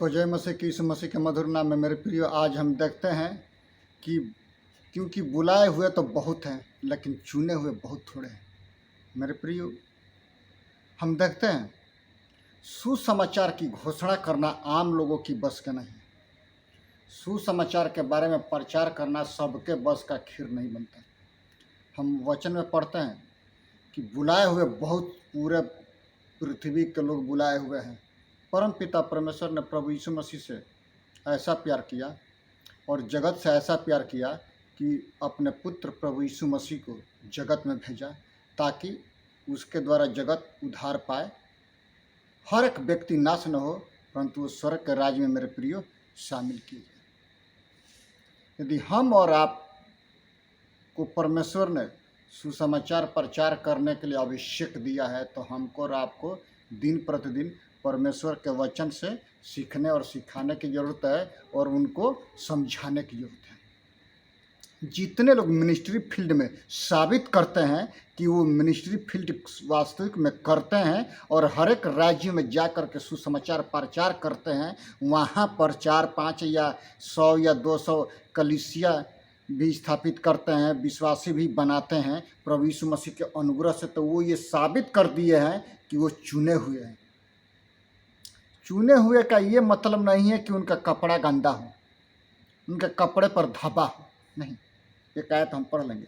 सबको जय मसीह की, यीशु मसीह के मधुर नाम में मेरे प्रियो। आज हम देखते हैं कि क्योंकि बुलाए हुए तो बहुत हैं लेकिन चुने हुए बहुत थोड़े हैं। मेरे प्रियो, हम देखते हैं सुसमाचार की घोषणा करना आम लोगों की बस का नहीं। सुसमाचार के बारे में प्रचार करना सबके बस का खीर नहीं बनता। हम वचन में पढ़ते हैं कि बुलाए हुए बहुत, पूरे पृथ्वी के लोग बुलाए हुए हैं। परम पिता परमेश्वर ने प्रभु यीशु मसीह से ऐसा प्यार किया और जगत से ऐसा प्यार किया कि अपने पुत्र प्रभु यीशु मसीह को जगत में भेजा ताकि उसके द्वारा जगत उद्धार पाए। हर एक व्यक्ति नाश न हो परंतु वो स्वर्ग के राज्य में मेरे प्रियो शामिल किए जाए। यदि हम और आप को परमेश्वर ने सुसमाचार प्रचार करने के लिए अभिषेक दिया है तो हमको और आपको दिन प्रतिदिन परमेश्वर के वचन से सीखने और सिखाने की ज़रूरत है और उनको समझाने की ज़रूरत है। जितने लोग मिनिस्ट्री फील्ड में साबित करते हैं कि वो मिनिस्ट्री फील्ड वास्तविक में करते हैं और हर एक राज्य में जा कर के सुसमाचार प्रचार करते हैं, वहाँ पर 4-5 या 100 या 200 कलीसिया भी स्थापित करते हैं, विश्वासी भी बनाते हैं प्रभु यीशु मसीह के अनुग्रह से, तो वो ये साबित कर दिए हैं कि वो चुने हुए हैं। चुने हुए का ये मतलब नहीं है कि उनका कपड़ा गंदा हो, उनके कपड़े पर धब्बा हो, नहीं। एक आयत हम पढ़ लेंगे।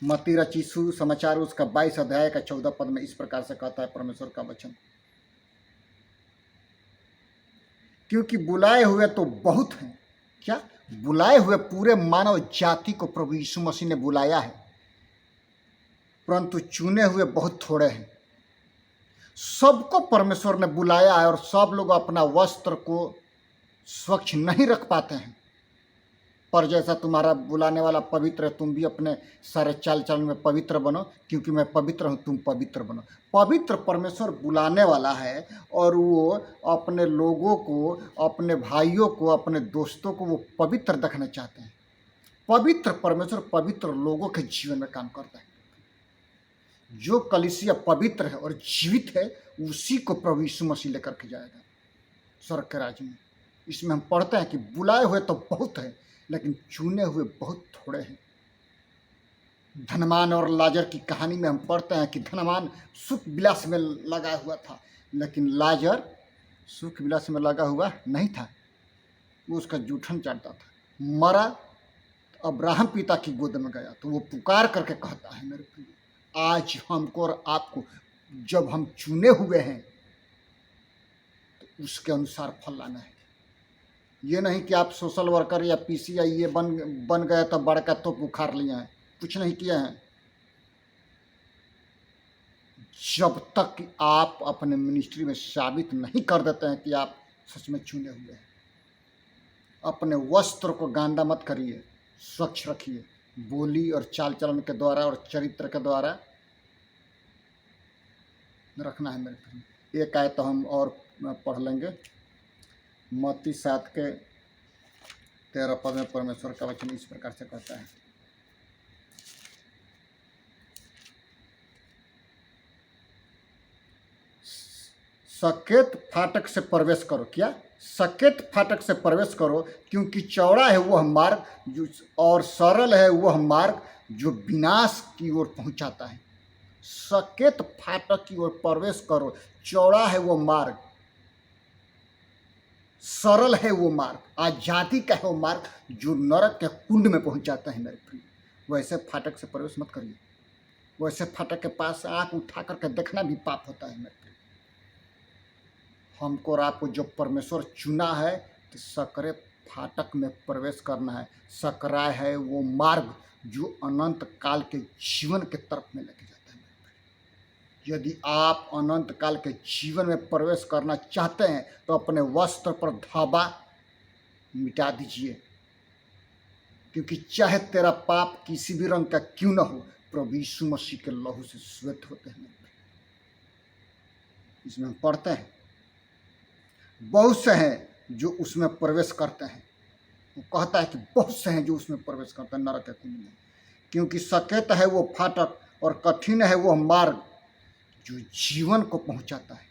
मत्ती रची सुसमाचार उसका 22 अध्याय का 14 पद में इस प्रकार से कहता है परमेश्वर का वचन, क्योंकि बुलाए हुए तो बहुत हैं। क्या? बुलाए हुए पूरे मानव जाति को प्रभु यीशु मसीह ने बुलाया है, परंतु चुने हुए बहुत थोड़े हैं। सबको परमेश्वर ने बुलाया है और सब लोग अपना वस्त्र को स्वच्छ नहीं रख पाते हैं। पर जैसा तुम्हारा बुलाने वाला पवित्र है, तुम भी अपने सारे चाल चलन में पवित्र बनो, क्योंकि मैं पवित्र हूँ, तुम पवित्र बनो। पवित्र परमेश्वर बुलाने वाला है और वो अपने लोगों को, अपने भाइयों को, अपने दोस्तों को वो पवित्र देखना चाहते हैं। पवित्र परमेश्वर पवित्र लोगों के जीवन में काम करता है। जो कलीसिया पवित्र है और जीवित है उसी को प्रभु यीशु मसीह लेकर के जाएगा स्वर्ग के राज्य में। इसमें हम पढ़ते हैं कि बुलाए हुए तो बहुत है लेकिन चुने हुए बहुत थोड़े हैं। धनवान और लाजर की कहानी में हम पढ़ते हैं कि धनवान सुख विलास में लगा हुआ था लेकिन लाजर सुख विलास में लगा हुआ नहीं था, वो उसका जूठन चाटता था। मरा तो अब्राहम पिता की गोद में गया तो वो पुकार करके कहता है, मेरे प्रिय, आज हमको और आपको जब हम चुने हुए हैं तो उसके अनुसार फल लाना है। ये नहीं कि आप सोशल वर्कर या पीसीआई ये बन गए तो बड़का तो बुखार लिए हैं, कुछ नहीं किए हैं। जब तक कि आप अपने मिनिस्ट्री में साबित नहीं कर देते हैं कि आप सच में चुने हुए हैं। अपने वस्त्र को गंदा मत करिए, स्वच्छ रखिए, बोली और चाल चलन के द्वारा और चरित्र के द्वारा रखना है मेरे प्रिय। एक आयत तो हम और पढ़ लेंगे। मत्ती 7 के 13 पद में परमेश्वर का वचन इस प्रकार से कहता है, सकेत फाटक से प्रवेश करो। क्या? सकेत फाटक से प्रवेश करो, क्योंकि चौड़ा है वह मार्ग जो और सरल है वह मार्ग जो विनाश की ओर पहुंचाता है। सकेत फाटक की ओर प्रवेश करो, चौड़ा है वो मार्ग, सरल है वो मार्ग, आजादी का है वो मार्ग जो नरक के कुंड में पहुंचाता है मेरे प्रिय। वैसे फाटक से प्रवेश मत करिए। वैसे फाटक के पास आंख उठा करके देखना भी पाप होता है मेरे प्रिय। हमको और आपको जो परमेश्वर चुना है तो सकरे फाटक में प्रवेश करना है। सकरा है वो मार्ग जो अनंत काल के जीवन के तरफ में लेके जाता है। यदि आप अनंत काल के जीवन में प्रवेश करना चाहते हैं तो अपने वस्त्र पर धब्बा मिटा दीजिए, क्योंकि चाहे तेरा पाप किसी भी रंग का क्यों न हो, प्रभु यीशु मसीह के लहू से श्वेत होते हैं। इसमें हम पढ़ते हैं बहुत से हैं जो उसमें प्रवेश करते हैं। वो कहता है कि बहुत से हैं जो उसमें प्रवेश करते हैं नरक के कुंड में, क्योंकि सकेत है वो फाटक और कठिन है वो मार्ग जो जीवन को पहुंचाता है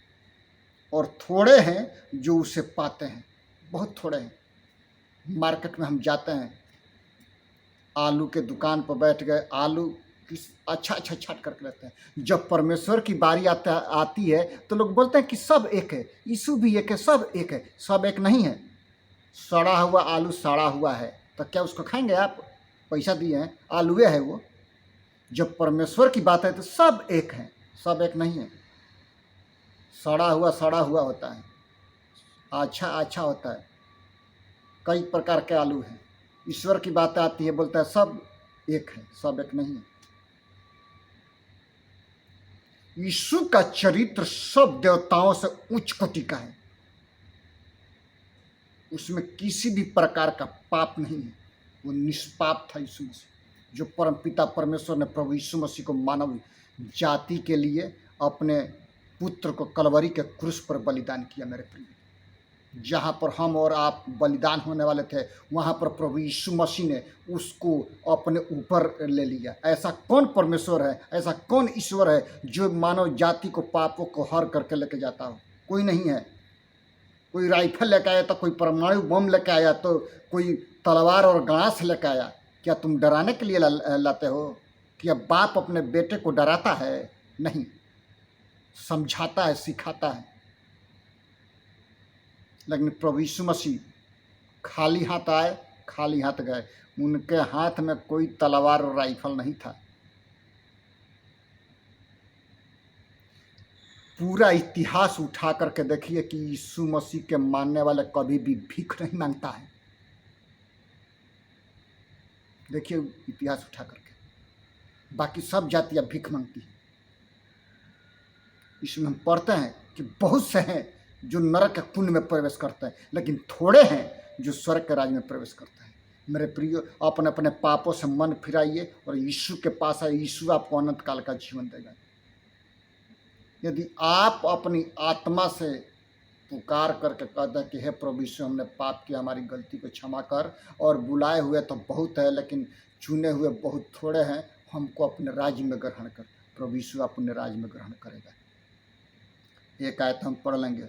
और थोड़े हैं जो उसे पाते हैं, बहुत थोड़े हैं। मार्केट में हम जाते हैं, आलू के दुकान पर बैठ गए, आलू किस अच्छा अच्छा छाट करके लेते हैं। जब परमेश्वर की बारी आती है तो लोग बोलते हैं कि सब एक है, यीशु भी एक है, सब एक है। सब एक नहीं है। सड़ा हुआ आलू सड़ा हुआ है तो क्या उसको खाएंगे आप? पैसा दिए हैं, आलूए है वो। जब परमेश्वर की बात है तो सब एक है, सब एक नहीं है। सड़ा हुआ होता है, अच्छा अच्छा होता है। कई प्रकार के आलू हैं। ईश्वर की बात आती है, बोलता है सब एक है, सब एक नहीं है। यीशु का चरित्र सब देवताओं से उच्च कोटि का है। उसमें किसी भी प्रकार का पाप नहीं है। वो निष्पाप था यीशु मसीह, जो परमपिता परमेश्वर ने प्रभु यीशु मसीह को मानव जाति के लिए अपने पुत्र को कलवरी के क्रूस पर बलिदान किया। मेरे प्रिय, जहाँ पर हम और आप बलिदान होने वाले थे, वहाँ पर प्रभु यीशु मसीह ने उसको अपने ऊपर ले लिया। ऐसा कौन परमेश्वर है, ऐसा कौन ईश्वर है जो मानव जाति को पापों को हर करके लेके जाता हो? कोई नहीं है। कोई राइफल लेके आया तो कोई परमाणु बम लेके आया तो कोई तलवार और गणास लेके आया। क्या तुम डराने के लिए लाते हो? क्या बाप अपने बेटे को डराता है? नहीं, समझाता है, सिखाता है। लेकिन प्रभु यीशु मसीह खाली हाथ आए, खाली हाथ गए। उनके हाथ में कोई तलवार और राइफल नहीं था। पूरा इतिहास उठा करके देखिए कि यीशु मसीह के मानने वाले कभी भी भीख नहीं मांगता है। देखिए इतिहास उठा करके, बाकी सब जातियां भीख मांगती है। इसमें हम पढ़ते हैं कि बहुत से हैं जो नरक के कुंड में प्रवेश करते हैं, लेकिन थोड़े हैं जो स्वर्ग के राज में प्रवेश करते हैं। मेरे प्रियो, अपने अपने पापों से मन फिराइए और यीशु के पास आइए। यीशु आपको अनंत काल का जीवन देगा। यदि आप अपनी आत्मा से पुकार करके कहते हैं कि हे प्रभु यीशु, हमने पाप किया, हमारी गलती को क्षमा कर, और बुलाए हुए तो बहुत है लेकिन चुने हुए बहुत थोड़े हैं, हमको अपने राज्य में ग्रहण कर, प्रभु यीशु अपने राज्य में ग्रहण करेगा। एक आयत हम पढ़ लेंगे,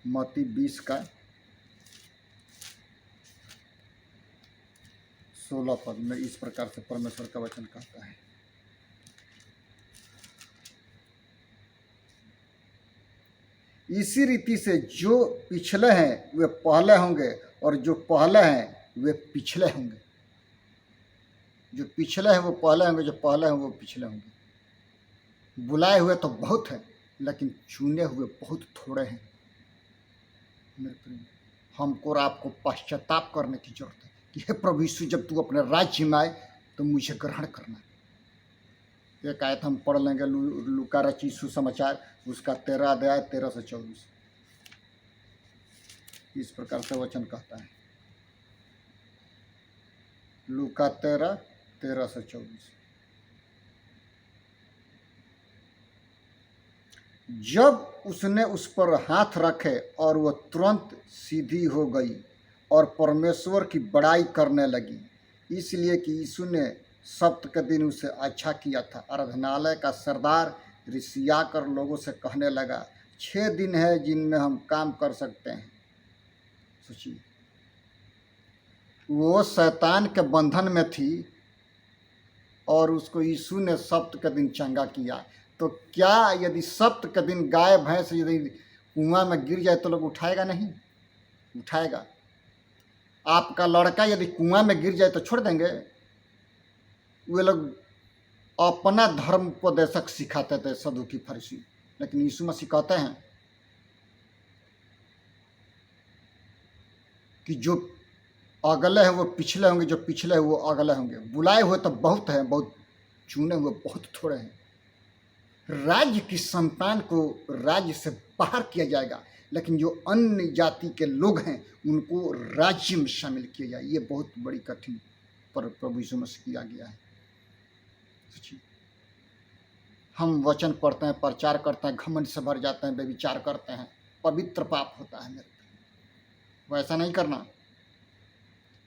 मत्ती 20 का 16 पद में इस प्रकार से परमेश्वर का वचन कहता है, इसी रीति से जो पिछले हैं वे पहले होंगे और जो पहले हैं वे पिछले होंगे। जो पिछले हैं वो पहले होंगे, जो पहले हैं वो पिछले होंगे। बुलाए हुए तो बहुत हैं लेकिन चुने हुए बहुत थोड़े हैं। मेरे प्रिय, हमको और आपको पश्चाताप करने की जरूरत है कि हे प्रभु यीशु, जब तू अपने राज्य में आए तो मुझे ग्रहण करना। एक आयत हम पढ़ लेंगे, लूका रचित सुसमाचार उसका 13 अध्याय 13 से 24। इस प्रकार से वचन कहता है, लूका 13 से 24। जब उसने उस पर हाथ रखे और वह तुरंत सीधी हो गई और परमेश्वर की बड़ाई करने लगी, इसलिए कि यीशु ने सप्त के दिन उसे अच्छा किया था। आराधनालय का सरदार रिसिया कर लोगों से कहने लगा, 6 दिन है जिनमें हम काम कर सकते हैं। सोचिए, वो शैतान के बंधन में थी और उसको यीशु ने सप्त के दिन चंगा किया। तो क्या यदि सप्त के दिन गाय भैंस यदि कुआं में गिर जाए तो लोग उठाएगा? नहीं उठाएगा। आपका लड़का यदि कुआं में गिर जाए तो छोड़ देंगे? वे लोग अपना धर्म उपदेशक सिखाते थे, सदुकी फरीसी। लेकिन यीशु मसीह कहते हैं कि जो अगले हैं वो पिछले होंगे, जो पिछले हैं वो अगले होंगे। बुलाए हुए तो बहुत हैं, बहुत चुने हुए बहुत थोड़े हैं। राज्य की संतान को राज्य से बाहर किया जाएगा, लेकिन जो अन्य जाति के लोग हैं उनको राज्य में शामिल किया जाए। ये बहुत बड़ी कठिन पर प्रभु यीशु मसीह किया गया है। हम वचन पढ़ते हैं, प्रचार करते हैं, घमंड से भर जाते हैं, व्यभिचार करते हैं, पवित्र पाप होता है। मेरे वैसा नहीं करना।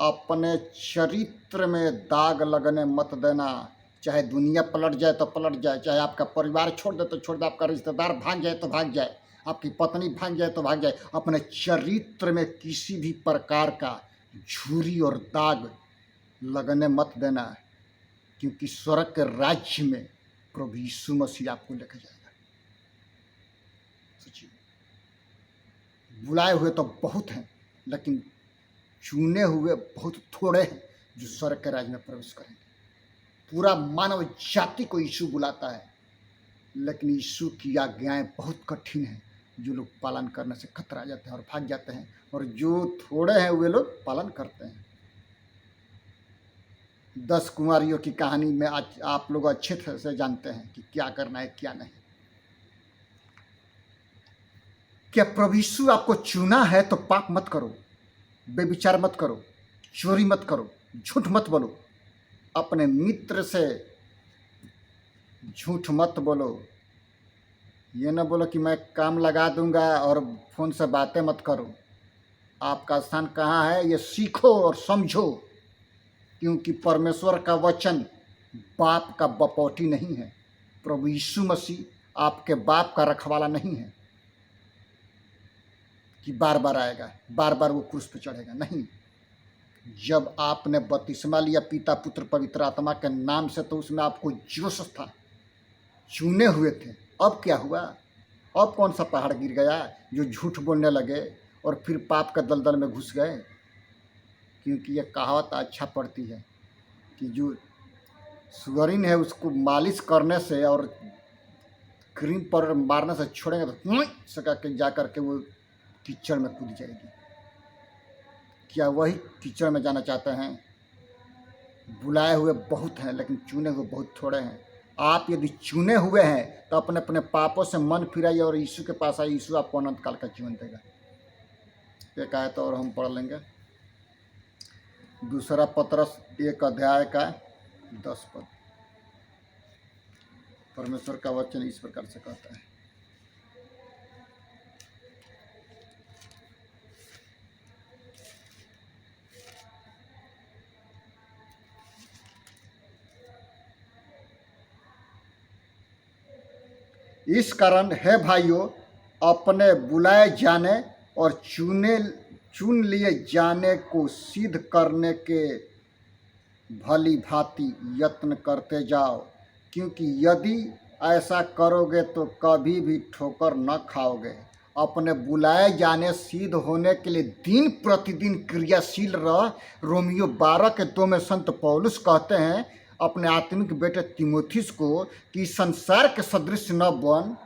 अपने चरित्र में दाग लगने मत देना। चाहे दुनिया पलट जाए तो पलट जाए, चाहे आपका परिवार छोड़ दे तो छोड़ दे, आपका रिश्तेदार भाग जाए तो भाग जाए, आपकी पत्नी भाग जाए तो भाग जाए, अपने चरित्र में किसी भी प्रकार का झुर्री और दाग लगने मत देना, क्योंकि स्वर्ग के राज्य में प्रभु यीशु मसीह आपको लेकर जाएगा। सोचिए, बुलाए हुए तो बहुत हैं, लेकिन चुने हुए बहुत थोड़े हैं जो स्वर्ग के राज्य में प्रवेश करेंगे। पूरा मानव जाति को यीशु बुलाता है, लेकिन यीशु की आज्ञाएं बहुत कठिन हैं, जो लोग पालन करने से कतरा जाते हैं और भाग जाते हैं, और जो थोड़े हैं वे लोग पालन करते हैं। 10 कुंवारियों की कहानी में आज आप लोग अच्छे तरह से जानते हैं कि क्या करना है क्या नहीं। क्या प्रभु यीशु आपको चुना है तो पाप मत करो, बेविचार मत करो, चोरी मत करो, झूठ मत बोलो, अपने मित्र से झूठ मत बोलो। ये ना बोलो कि मैं काम लगा दूंगा और फ़ोन से बातें मत करो। आपका स्थान कहाँ है ये सीखो और समझो, क्योंकि परमेश्वर का वचन बाप का बपौटी नहीं है। प्रभु यीशु मसीह आपके बाप का रखवाला नहीं है कि बार बार आएगा, बार बार वो क्रूस पे चढ़ेगा। नहीं, जब आपने बपतिस्मा लिया पिता पुत्र पवित्र आत्मा के नाम से, तो उसमें आपको जोश था, चुने हुए थे। अब क्या हुआ? अब कौन सा पहाड़ गिर गया जो झूठ बोलने लगे और फिर पाप का दलदल में घुस गए? क्योंकि ये कहावत अच्छा पड़ती है कि जो सुअरिन है उसको मालिश करने से और क्रीम पर मारने से छोड़ेंगे तो सका के जा कर के वो कीचड़ में कूद जाएगी। क्या वही कीचड़ में जाना चाहते हैं? बुलाए हुए बहुत हैं, लेकिन चुने हुए बहुत थोड़े हैं। आप यदि चुने हुए हैं तो अपने अपने पापों से मन फिराइए और यीशु के पास आइए। यीशु आपको अनंत काल का जीवन देगा। एक आयत और हम पढ़ लेंगे, 2 पतरस 1 अध्याय का 10 पद। परमेश्वर का वचन इस प्रकार से कहता है, इस कारण है भाइयों, अपने बुलाए जाने और चुन लिए जाने को सिद्ध करने के भली भांति यत्न करते जाओ, क्योंकि यदि ऐसा करोगे तो कभी भी ठोकर न खाओगे। अपने बुलाए जाने सिद्ध होने के लिए दिन प्रतिदिन क्रियाशील रह। रोमियो 12 के 2 में संत पौलुस कहते हैं अपने आत्मिक बेटे तीमुथियुस को कि संसार के सदृश न बन,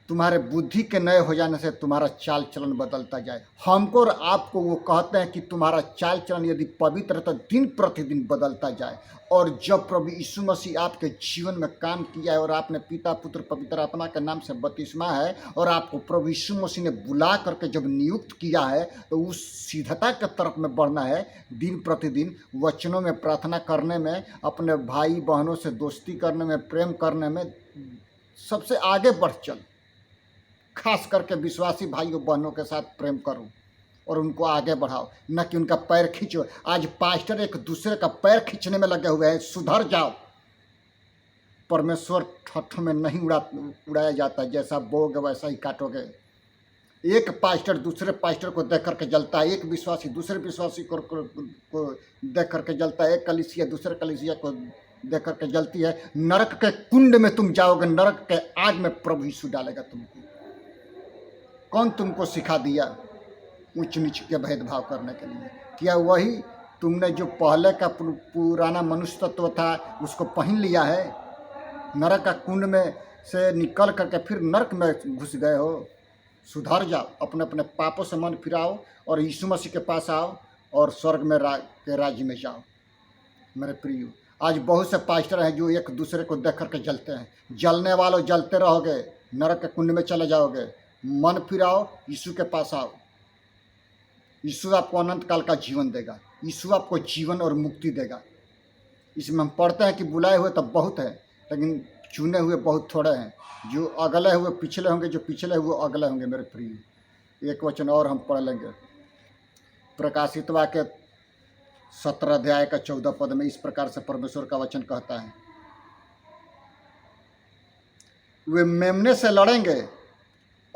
तुम्हारे बुद्धि के नए हो जाने से तुम्हारा चाल चलन बदलता जाए। हमको और आपको वो कहते हैं कि तुम्हारा चाल चलन यदि पवित्र है तो दिन प्रतिदिन बदलता जाए। और जब प्रभु यीशु मसीह आपके जीवन में काम किया है और आपने पिता पुत्र पवित्र आत्मा के नाम से बपतिस्मा है और आपको प्रभु यीशु मसीह ने बुला करके जब नियुक्त किया है, तो उस सिद्धता के तरफ में बढ़ना है। दिन प्रतिदिन वचनों में, प्रार्थना करने में, अपने भाई बहनों से दोस्ती करने में, प्रेम करने में सबसे आगे बढ़ चल। खास करके विश्वासी भाइयों बहनों के साथ प्रेम करो और उनको आगे बढ़ाओ, न कि उनका पैर खींचो। आज पास्टर एक दूसरे का पैर खींचने में लगे हुए हैं। सुधर जाओ। परमेश्वर ठट्ठ में नहीं उड़ाया जाता। जैसा बोओगे वैसा ही काटोगे। एक पास्टर दूसरे पास्टर को देख करके जलता है, एक विश्वासी दूसरे विश्वासी को देख करके जलता है, एक कलीसिया दूसरे कलीसिया को देख करके जलती है। नरक के कुंड में तुम जाओगे, नरक के आग में प्रभु यीशु डालेगा तुमको। कौन तुमको सिखा दिया ऊंच नीच के भेदभाव करने के लिए? क्या वही तुमने जो पहले का पुराना मनुष्य तत्व था उसको पहन लिया है? नरक का कुंड में से निकल करके फिर नरक में घुस गए हो। सुधर जाओ, अपने अपने पापों से मन फिराओ और यीशु मसीह के पास आओ और स्वर्ग में के राज्य में जाओ। मेरे प्रियो, आज बहुत से पास्टर हैं जो एक दूसरे को देख करके जलते हैं। जलने वालों, जलते रहोगे, नरक के कुंड में चले जाओगे। मन फिराओ, यीशु के पास आओ। यीशु आपको अनंत काल का जीवन देगा। यीशु आपको जीवन और मुक्ति देगा। इसमें हम पढ़ते हैं कि बुलाए हुए तो बहुत है, लेकिन चुने हुए बहुत थोड़े हैं। जो अगले हुए पिछले होंगे, जो पिछले हुए अगले होंगे। मेरे प्रिय, एक वचन और हम पढ़ लेंगे, प्रकाशित वाक्य 17 अध्याय का 14 पद में इस प्रकार से परमेश्वर का वचन कहता है, वे मेमने से लड़ेंगे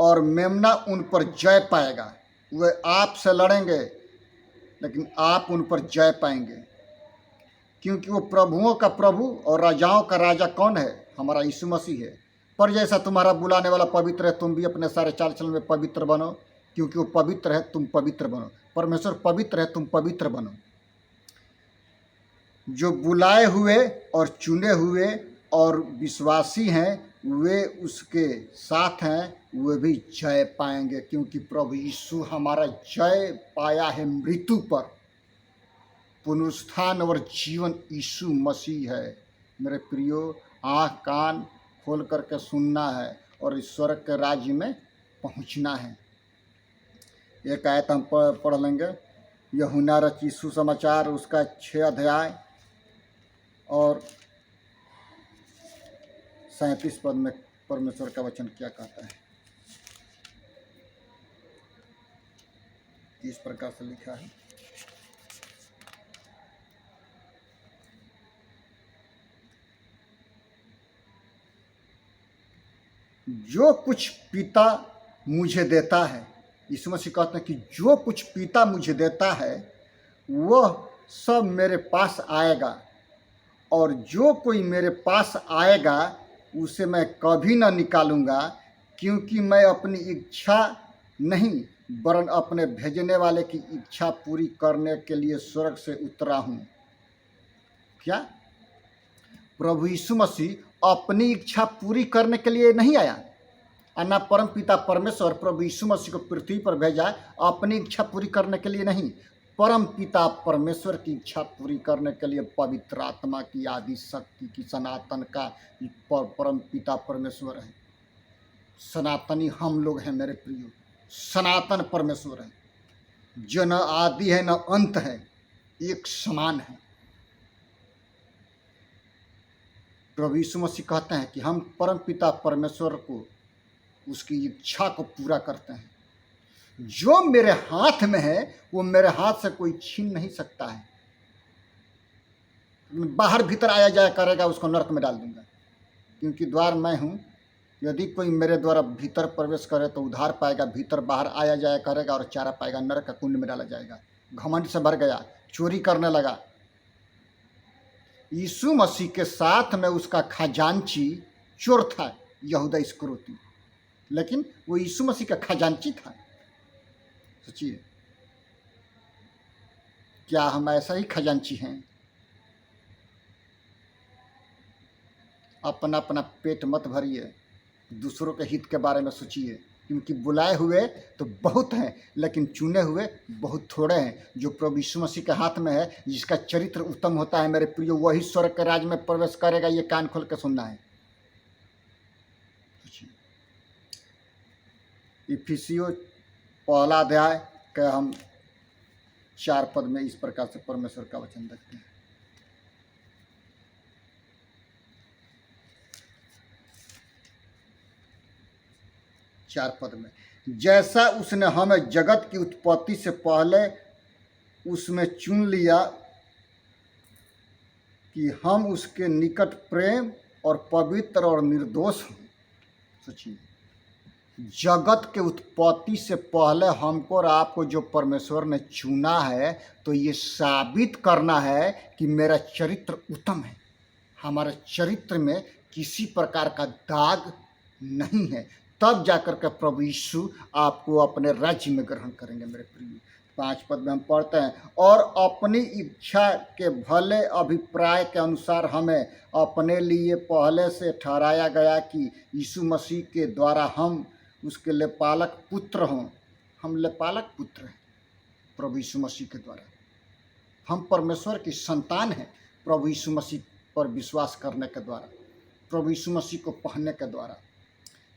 और मेमना उन पर जय पाएगा। वे आपसे लड़ेंगे लेकिन आप उन पर जय पाएंगे, क्योंकि वो प्रभुओं का प्रभु और राजाओं का राजा कौन है? हमारा यीशु मसीह है। पर जैसा तुम्हारा बुलाने वाला पवित्र है, तुम भी अपने सारे चाल चलन में पवित्र बनो, क्योंकि वो पवित्र है, तुम पवित्र बनो। परमेश्वर पवित्र है, तुम पवित्र बनो। जो बुलाए हुए और चुने हुए और विश्वासी हैं, वे उसके साथ हैं, वे भी जय पाएंगे, क्योंकि प्रभु यीशु हमारा जय पाया है मृत्यु पर। पुनरुत्थान और जीवन यीशु मसीह है। मेरे प्रियो, आँख कान खोल करके सुनना है और ईश्वर के राज्य में पहुंचना है। एक आयत हम पढ़ लेंगे, यूहन्ना रचित सुसमाचार उसका 6 अध्याय और 37 पद में परमेश्वर का वचन क्या कहता है। इस प्रकार से लिखा है, जो कुछ पिता मुझे देता है, यीशु मसीह कहते हैं कि जो कुछ पिता मुझे देता है वह सब मेरे पास आएगा, और जो कोई मेरे पास आएगा उसे मैं कभी न निकालूंगा, क्योंकि मैं अपनी इच्छा नहीं वरन अपने भेजने वाले की इच्छा पूरी करने के लिए स्वर्ग से उतरा हूँ। क्या? प्रभु यीशु मसीह अपनी इच्छा पूरी करने के लिए नहीं आया, और ना परम पिता परमेश्वर प्रभु यीशु मसीह को पृथ्वी पर भेजा अपनी इच्छा पूरी करने के लिए नहीं। परम पिता परमेश्वर की इच्छा पूरी करने के लिए पवित्र आत्मा की आदि शक्ति की सनातन का परम पिता परमेश्वर है। सनातनी हम लोग हैं मेरे प्रियो, सनातन परमेश्वर है, जो न आदि है न अंत है, एक समान है। प्रभु यीशु मसीह कहते हैं कि हम परम पिता परमेश्वर को उसकी इच्छा को पूरा करते हैं। जो मेरे हाथ में है वो मेरे हाथ से कोई छीन नहीं सकता है। बाहर भीतर आया जाया करेगा उसको नरक में डाल दूंगा, क्योंकि द्वार मैं हूँ। यदि कोई मेरे द्वारा भीतर प्रवेश करे तो उद्धार पाएगा, भीतर बाहर आया जाया करेगा और चारा पाएगा, नरक का कुंड में डाला जाएगा। घमंड से भर गया, चोरी करने लगा। यीशु मसीह के साथ में उसका खजांची चोर था यहूदा इस्करियोती, लेकिन वो यीशु मसीह का खजांची था। सोचिए, क्या हम ऐसा ही खजांची हैं? अपना अपना पेट मत भरिए, दूसरों के हित के बारे में सोचिए, क्योंकि बुलाए हुए तो बहुत हैं लेकिन चुने हुए बहुत थोड़े हैं। जो प्रभु यीशु मसीह के हाथ में है, जिसका चरित्र उत्तम होता है मेरे प्रियो, वही स्वर्ग के राज्य में प्रवेश करेगा। ये कान खोल के सुनना है। इफिसियों 1 अध्याय के हम 4 पद में इस प्रकार से परमेश्वर का वचन देखते हैं। चार पद में, जैसा उसने हमें जगत की उत्पत्ति से पहले उसमें चुन लिया कि हम उसके निकट प्रेम और पवित्र और निर्दोष हों। सोचिए, जगत के उत्पत्ति से पहले हमको और आपको जो परमेश्वर ने चुना है, तो ये साबित करना है कि मेरा चरित्र उत्तम है, हमारे चरित्र में किसी प्रकार का दाग नहीं है। तब जाकर के प्रभु यीशु आपको अपने राज्य में ग्रहण करेंगे मेरे प्रिय। 5 पद में हम पढ़ते हैं, और अपनी इच्छा के भले अभिप्राय के अनुसार हमें अपने लिए पहले से ठहराया गया कि यीशु मसीह के द्वारा हम उसके लेपालक पुत्र हों। हम लेपालक पुत्र हैं प्रभु यीशु मसीह के द्वारा। हम परमेश्वर की संतान हैं प्रभु यीशु मसीह पर विश्वास करने के द्वारा, प्रभु यीशु मसीह को पहनने के द्वारा।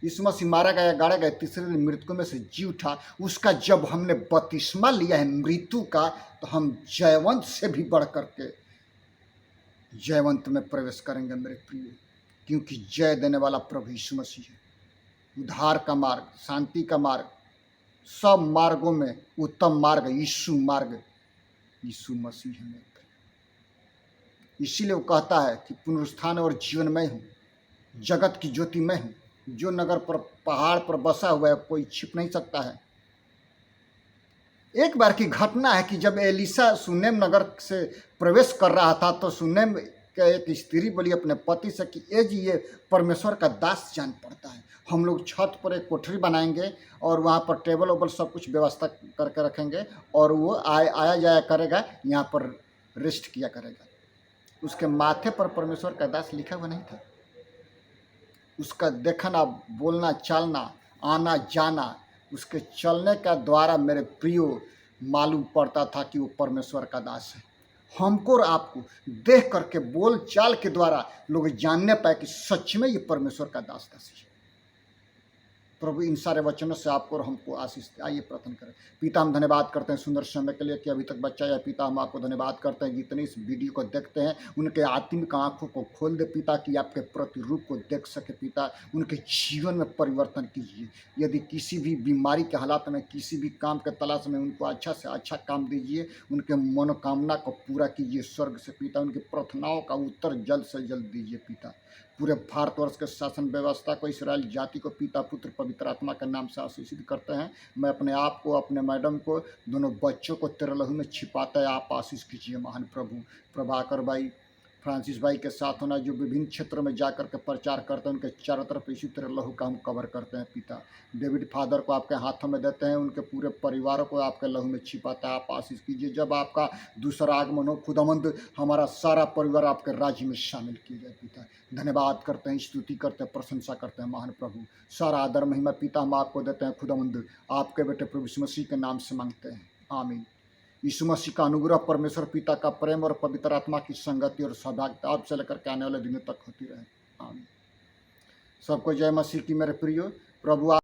यीशु मसीह मारा गया, गाड़ा गया, तीसरे दिन मृतकों में से जी उठा। उसका जब हमने बपतिस्मा लिया है मृत्यु का, तो हम जयवंत से भी बढ़ करके जयवंत में प्रवेश करेंगे मेरे प्रिय, क्योंकि जय देने वाला प्रभु यीशु मसीह है। उद्धार का मार्ग, शांति का मार्ग, सब मार्गों में उत्तम मार्ग यीशु मार्ग यीशु मसीह है मेरे प्रिय। इसीलिए वो कहता है कि पुनरुत्थान और जीवन मैं हूँ, जगत की ज्योति मैं हूँ। जो नगर पर पहाड़ पर बसा हुआ है कोई छिप नहीं सकता है। एक बार की घटना है कि जब एलिशा सुनेम नगर से प्रवेश कर रहा था तो सुनेम के एक स्त्री बोली अपने पति से कि ए जी, ये परमेश्वर का दास जान पड़ता है, हम लोग छत पर एक कोठरी बनाएंगे और वहाँ पर टेबल वेबल सब कुछ व्यवस्था करके रखेंगे और वो आया जाया करेगा, यहाँ पर रेस्ट किया करेगा। उसके माथे पर परमेश्वर का दास लिखा हुआ नहीं था। उसका देखना, बोलना, चालना, आना जाना, उसके चलने का द्वारा मेरे प्रियो मालूम पड़ता था कि वो परमेश्वर का दास है। हमको और आपको देख करके, बोल चाल के द्वारा लोग जानने पाए कि सच में ये परमेश्वर का दास दासी है। प्रभु इन सारे वचनों से आपको और हमको आशीष दे। आइए प्रार्थना करें। पिता, हम धन्यवाद करते हैं सुंदर समय के लिए कि अभी तक बच्चा या पिता, हम आपको धन्यवाद करते हैं जितने इस वीडियो को देखते हैं उनके आत्मिक आंखों को खोल दे पिता, कि आपके प्रतिरूप को देख सके पिता, उनके जीवन में परिवर्तन कीजिए। यदि किसी भी बीमारी के हालात में, किसी भी काम के तलाश में, उनको अच्छा से अच्छा काम दीजिए, उनके मनोकामना को पूरा कीजिए स्वर्ग से पिता, उनकी प्रार्थनाओं का उत्तर जल्द से जल्द दीजिए पिता। पूरे भारतवर्ष के शासन व्यवस्था को, इसराइल जाति को पिता, पुत्र, पवित्र आत्मा के नाम से आशीषित करते हैं। मैं अपने आप को, अपने मैडम को, दोनों बच्चों को तेरे लहू में छिपाते हैं, आप आशीष कीजिए महान प्रभु। प्रभाकर भाई, फ्रांसिस भाई के साथ होना, जो विभिन्न क्षेत्रों में जाकर के प्रचार करते हैं, उनके चारों तरफ इसी तरह लहू का हम कवर करते हैं पिता। डेविड फादर को आपके हाथों में देते हैं, उनके पूरे परिवारों को आपके लहू में छिपाता है, आप आशीष कीजिए। जब आपका दूसरा आगमन हो खुदावंद, हमारा सारा परिवार आपके राज्य में शामिल किया जाए पिता। धन्यवाद करते हैं, स्तुति करते हैं, प्रशंसा करते हैं महान प्रभु। सारा आदर महिमा पिता हम आपको देते हैं खुदावंद, आपके बेटे प्रभु यीशु मसीह के नाम से मांगते हैं, आमीन। यीशु मसीह का अनुग्रह, परमेश्वर पिता का प्रेम और पवित्र आत्मा की संगति और सौभाग्यता अब से लेकर के आने वाले दिनों तक होती रहे, आमीन। सबको जय मसीह की मेरे प्रियो। प्रभु